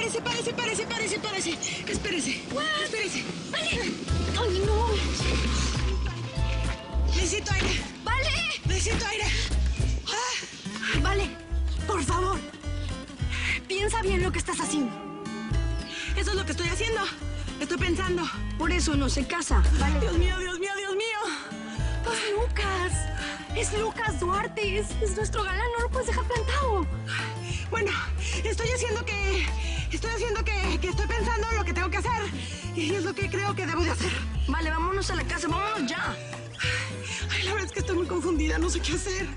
Espérese. Espérese. ¡Vale! ¡Ay, no! Necesito aire. ¡Vale! Necesito aire. Vale, por favor. Piensa bien lo que estás haciendo. Eso es lo que estoy haciendo. Estoy pensando. Por eso no se casa, ¿vale? Dios mío. Es Lucas Duarte. Es nuestro galán. No lo puedes dejar plantado. Bueno, estoy haciendo que estoy pensando en lo que tengo que hacer. Y es lo que creo que debo de hacer. Vale, vámonos a la casa. Vámonos ya. Ay, la verdad es que estoy muy confundida. No sé qué hacer.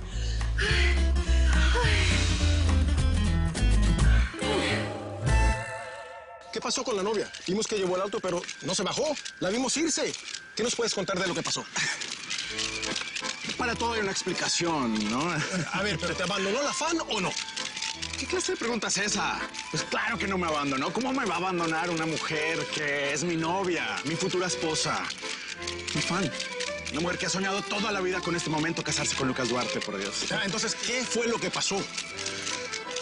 ¿Qué pasó con la novia? Vimos que llevó el auto, pero no se bajó. La vimos irse. ¿Qué nos puedes contar de lo que pasó? Para todo hay una explicación, ¿no? A ver, ¿pero te abandonó la fan o no? ¿Qué clase de pregunta es esa? Pues claro que no me abandonó. ¿Cómo me va a abandonar una mujer que es mi novia, mi futura esposa? Mi fan. Una mujer que ha soñado toda la vida con este momento casarse con Lucas Duarte, por Dios. Entonces, ¿qué fue lo que pasó?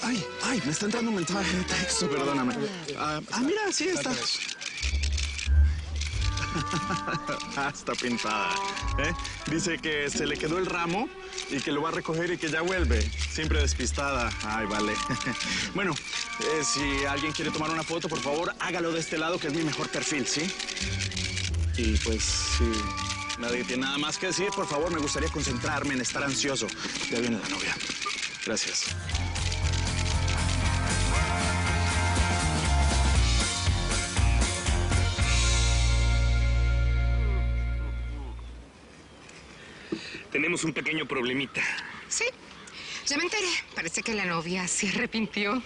Ay, me está entrando un mensaje de texto, perdóname. Mira, sí está. Está pintada, ¿eh? Dice que se le quedó el ramo y que lo va a recoger y que ya vuelve. Siempre despistada. Ay, vale. Bueno, si alguien quiere tomar una foto, por favor, hágalo de este lado, que es mi mejor perfil, ¿sí? Y pues, si nadie tiene nada más que decir, por favor, me gustaría concentrarme en estar ansioso. Ya viene la novia. Gracias. Tenemos un pequeño problemita. Sí, ya me enteré. Parece que la novia se arrepintió.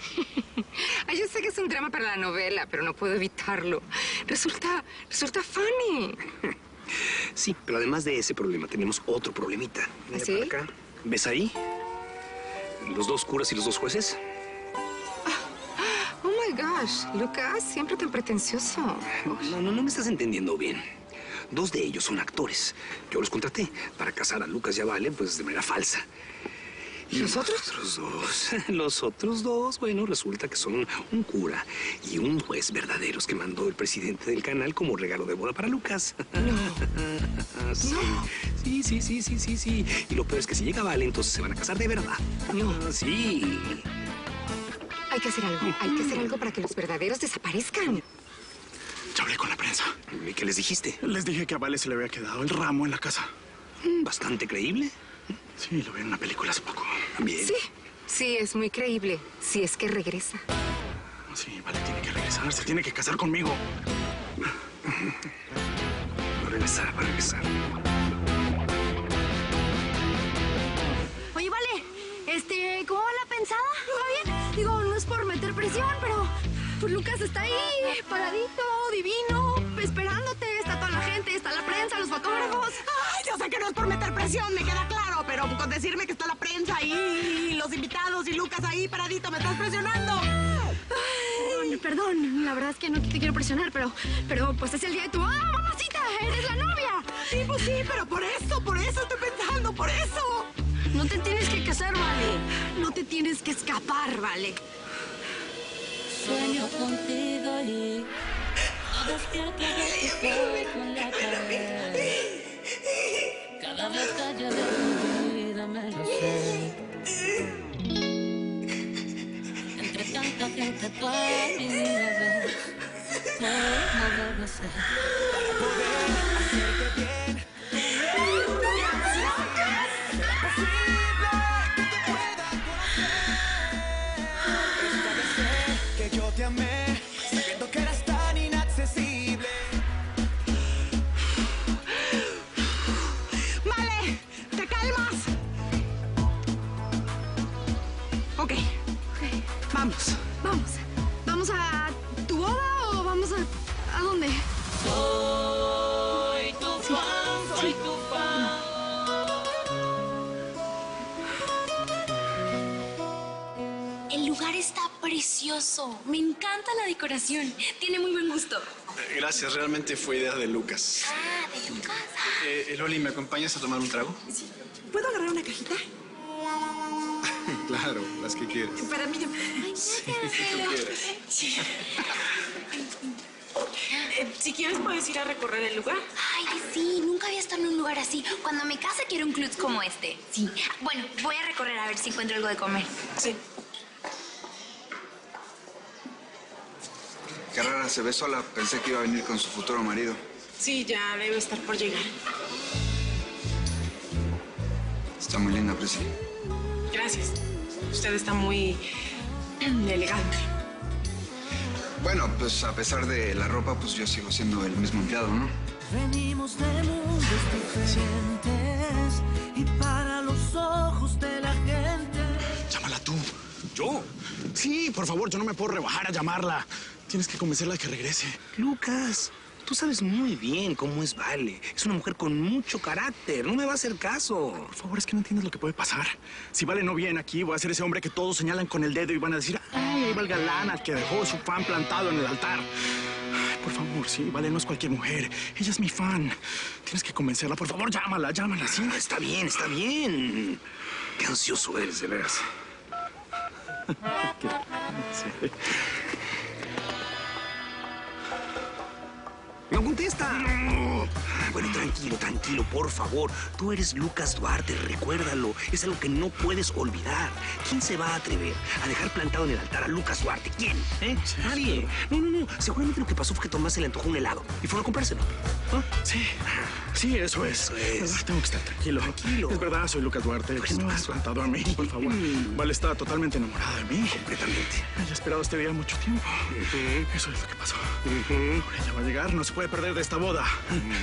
Ay, yo sé que es un drama para la novela, pero no puedo evitarlo. Resulta funny. Sí, pero además de ese problema, tenemos otro problemita. Mira ¿Sí? para acá. ¿Ves ahí? Los dos curas y los dos jueces. Oh, my gosh. Lucas, siempre tan pretencioso. No me estás entendiendo bien. Dos de ellos son actores. Yo los contraté para casar a Lucas y a Vale, pues, de manera falsa. ¿Y los otros? Los otros dos, bueno, resulta que son un cura y un juez verdaderos que mandó el presidente del canal como regalo de boda para Lucas. No. Sí. No. Sí. Y lo peor es que si llega Vale, entonces se van a casar de verdad. No. Sí. Hay que hacer algo. Hay que hacer algo para que los verdaderos desaparezcan. Ya hablé con la prensa. ¿Y qué les dijiste? Les dije que a Vale se le había quedado el ramo en la casa. Bastante creíble. Sí, lo vi en una película hace poco. Bien. Sí, es muy creíble. Si es que regresa. Sí, Vale tiene que regresar. Se tiene que casar conmigo. Va a regresar. Oye, Vale, ¿cómo va la pensada? ¿Va bien? Digo, no es por meter presión, pero pues Lucas está ahí, paradito, divino, esperándote. Está toda la gente, está la prensa, los fotógrafos. Ay, yo sé que no es por meter presión, me queda claro, pero con decirme que está la prensa ahí, y los invitados y Lucas ahí paradito, me estás presionando. Ay, perdón, la verdad es que no te quiero presionar, pero pues es el día de tu... ¡Ah, mamacita! ¡Eres la novia! Sí, pues sí, pero por eso estoy pensando, por eso. No te tienes que casar, Vale. No te tienes que escapar, Vale. Sueño contigo y no despierto de tu con la pared. Cada batalla de tu vida me lo sé. Entre tanta gente tú a mí me ves. ¿Cómo debe ser? Para poder hacerte bien. Te amé, sabiendo que eras tan inaccesible. Vale, te calmas. Ok, vamos. ¿Vamos a tu boda o vamos a dónde? Soy tu fan, soy tu fan. El lugar está precioso. Me encanta la decoración. Tiene muy buen gusto. Gracias, realmente fue idea de Lucas. Ah, de Lucas. Loli, ¿me acompañas a tomar un trago? ¿Puedo agarrar una cajita? Claro, las que quieras. Para mí. Sí, si tú quieres. Sí. Si quieres, puedes ir a recorrer el lugar. Ay, sí, nunca había estado en un lugar así. Cuando me case quiero un club como este. Sí. Bueno, voy a recorrer a ver si encuentro algo de comer. Sí. Qué rara, se ve sola. Pensé que iba a venir con su futuro marido. Sí, ya debe estar por llegar. Está muy linda, Preci. Gracias. Usted está muy elegante. Bueno, pues a pesar de la ropa, pues yo sigo siendo el mismo empleado, ¿no? Venimos de mundos diferentes y para los ojos de la gente. Llámala tú. ¿Yo? Sí, por favor, yo no me puedo rebajar a llamarla. Tienes que convencerla de que regrese. Lucas, tú sabes muy bien cómo es Vale. Es una mujer con mucho carácter. No me va a hacer caso. Por favor, es que no entiendes lo que puede pasar. Si Vale no viene aquí, voy a ser ese hombre que todos señalan con el dedo y van a decir, ay, ahí va el galán al que dejó su fan plantado en el altar. Ay, por favor, sí, Vale no es cualquier mujer. Ella es mi fan. Tienes que convencerla. Por favor, llámala, sí. Está bien, está bien. Qué ansioso eres, de veras. Sí. ¡No contesta! No. Bueno, tranquilo, por favor. Tú eres Lucas Duarte, recuérdalo. Es algo que no puedes olvidar. ¿Quién se va a atrever a dejar plantado en el altar a Lucas Duarte? ¿Quién? Nadie. No. Seguramente lo que pasó fue que Tomás se le antojó un helado y fueron a comprárselo. ¿Ah? Sí, eso es. Tengo que estar tranquilo. Es verdad, soy Lucas Duarte. ¿Por qué me has plantado a mí? Por favor. Vale está totalmente enamorada de mí. Completamente. He esperado este día mucho tiempo. Eso es lo que pasó. Ahora ella va a llegar, no se puede perder de esta boda.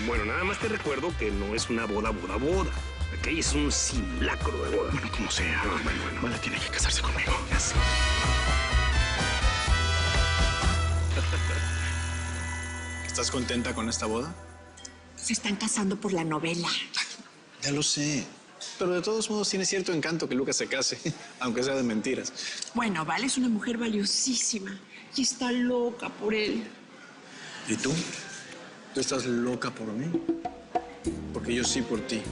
Bueno, nada más te recuerdo que no es una boda. ¿Ok? Es un simulacro de boda. Bueno, como sea. Bueno. Vale tiene que casarse conmigo. Ya sé. ¿Estás contenta con esta boda? Se están casando por la novela. Ya lo sé. Pero de todos modos tiene cierto encanto que Lucas se case, aunque sea de mentiras. Bueno, Vale es una mujer valiosísima y está loca por él. ¿Y tú? ¿Tú estás loca por mí? Porque yo sí por ti.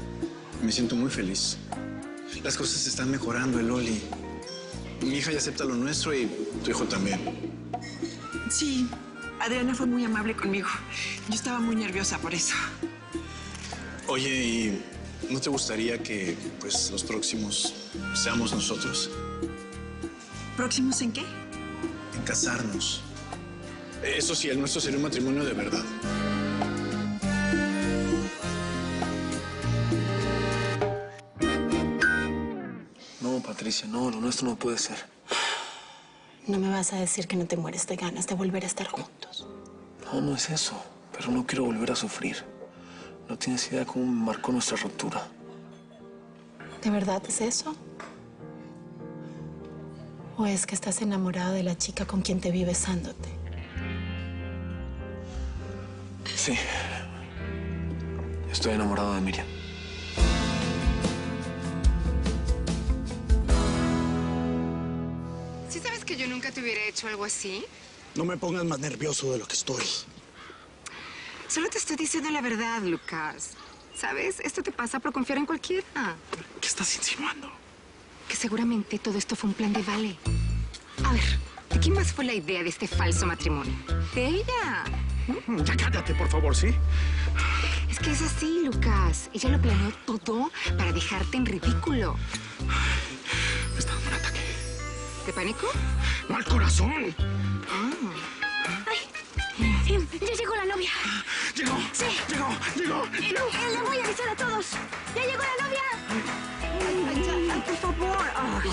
Me siento muy feliz. Las cosas están mejorando, Loli. Mi hija ya acepta lo nuestro y tu hijo también. Sí, Adriana fue muy amable conmigo. Yo estaba muy nerviosa por eso. Oye, ¿y no te gustaría que, pues, los próximos seamos nosotros? ¿Próximos en qué? En casarnos. Eso sí, el nuestro sería un matrimonio de verdad. No, Patricia, no, lo nuestro no puede ser. No me vas a decir que no te mueres de ganas de volver a estar juntos. No es eso. Pero no quiero volver a sufrir. No tienes idea cómo me marcó nuestra ruptura. ¿De verdad es eso? ¿O es que estás enamorado de la chica con quien te vi besándote? Sí. Estoy enamorado de Miriam. ¿Sí sabes que yo nunca te hubiera hecho algo así? No me pongas más nervioso de lo que estoy. Solo te estoy diciendo la verdad, Lucas. ¿Sabes? Esto te pasa por confiar en cualquiera. ¿Qué estás insinuando? Que seguramente todo esto fue un plan de Vale. A ver, ¿de quién más fue la idea de este falso matrimonio? De ella. Ya cállate, por favor, ¿sí? Es que es así, Lucas. Ella lo planeó todo para dejarte en ridículo. Me está dando un ataque. ¿De pánico? ¡No al corazón! ¡Ya llegó la novia! ¡Llegó! ¡Sí! ¡Llegó! Le voy a avisar a todos. ¡Ya llegó la novia! Ay, por favor. Ay.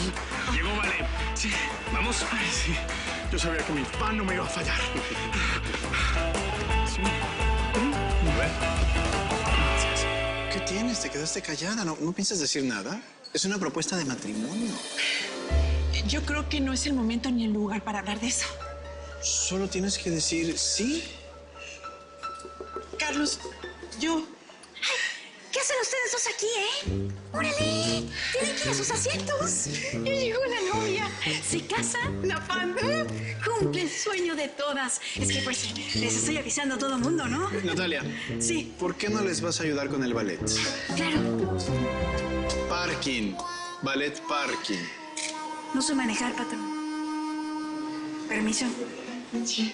Llegó, Vale. Sí. ¿Vamos? Ay, sí. Yo sabía que mi fan no me iba a fallar. Sí. Gracias. ¿Qué tienes? ¿Te quedaste callada? ¿No piensas decir nada? Es una propuesta de matrimonio. Yo creo que no es el momento ni el lugar para hablar de eso. Solo tienes que decir sí. Carlos, yo... ¿Qué hacen ustedes dos aquí, ¡Órale! ¡Tienen que ir a sus asientos! Ya llegó la novia. Se casa la fan. Cumple el sueño de todas. Es que, pues, les estoy avisando a todo el mundo, ¿no? Natalia. Sí. ¿Por qué no les vas a ayudar con el ballet? Claro. Parking. Ballet Parking. No sé manejar, patrón. Permiso. Sí.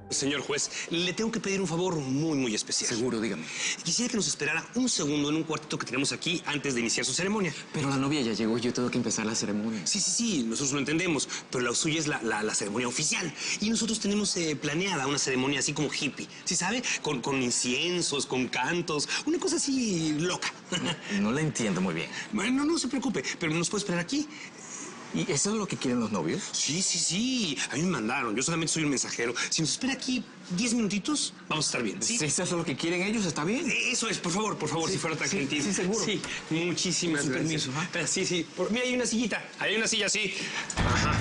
Señor juez, le tengo que pedir un favor muy especial. Seguro, dígame. Quisiera que nos esperara un segundo en un cuartito que tenemos aquí antes de iniciar su ceremonia. Pero la novia ya llegó y yo tengo que empezar la ceremonia. Sí, nosotros lo entendemos, pero la suya es la ceremonia oficial. Y nosotros tenemos planeada una ceremonia así como hippie, ¿sí sabe? Con inciensos, con cantos, una cosa así loca. No la entiendo muy bien. Bueno, no se preocupe, pero nos puede esperar aquí. ¿Y eso es lo que quieren los novios? Sí. A mí me mandaron. Yo solamente soy un mensajero. Si nos espera aquí 10 minutitos, vamos a estar bien. ¿Sí? Si eso es lo que quieren ellos, ¿está bien? Eso es, por favor, sí, si fuera tan gentil. Sí, seguro. Sí, muchísimas Con gracias. permiso, ¿ah? Sí. Mira, hay una sillita. Hay una silla, sí. Ajá.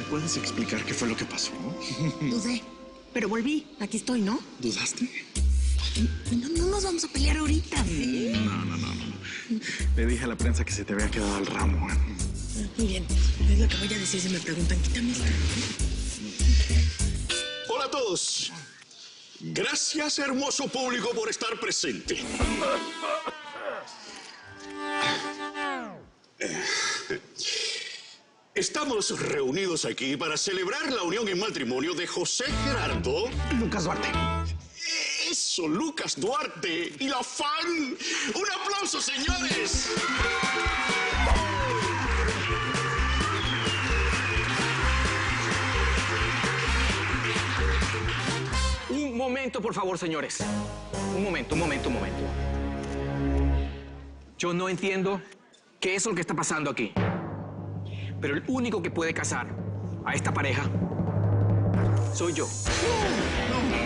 ¿Puedes explicar qué fue lo que pasó? Dudé, pero volví. Aquí estoy, ¿no? ¿Dudaste? No nos vamos a pelear ahorita. ¿Sí? No. Le dije a la prensa que se te había quedado el ramo. Muy bien. Es lo que voy a decir si me preguntan. Quítame esto. Hola a todos. Gracias, hermoso público, por estar presente. Estamos reunidos aquí para celebrar la unión en matrimonio de José Gerardo... Lucas Duarte. Eso, Lucas Duarte y la fan. ¡Un aplauso, señores! Un momento, por favor, señores. Un momento. Yo no entiendo qué es lo que está pasando aquí. Pero el único que puede casar a esta pareja soy yo. No.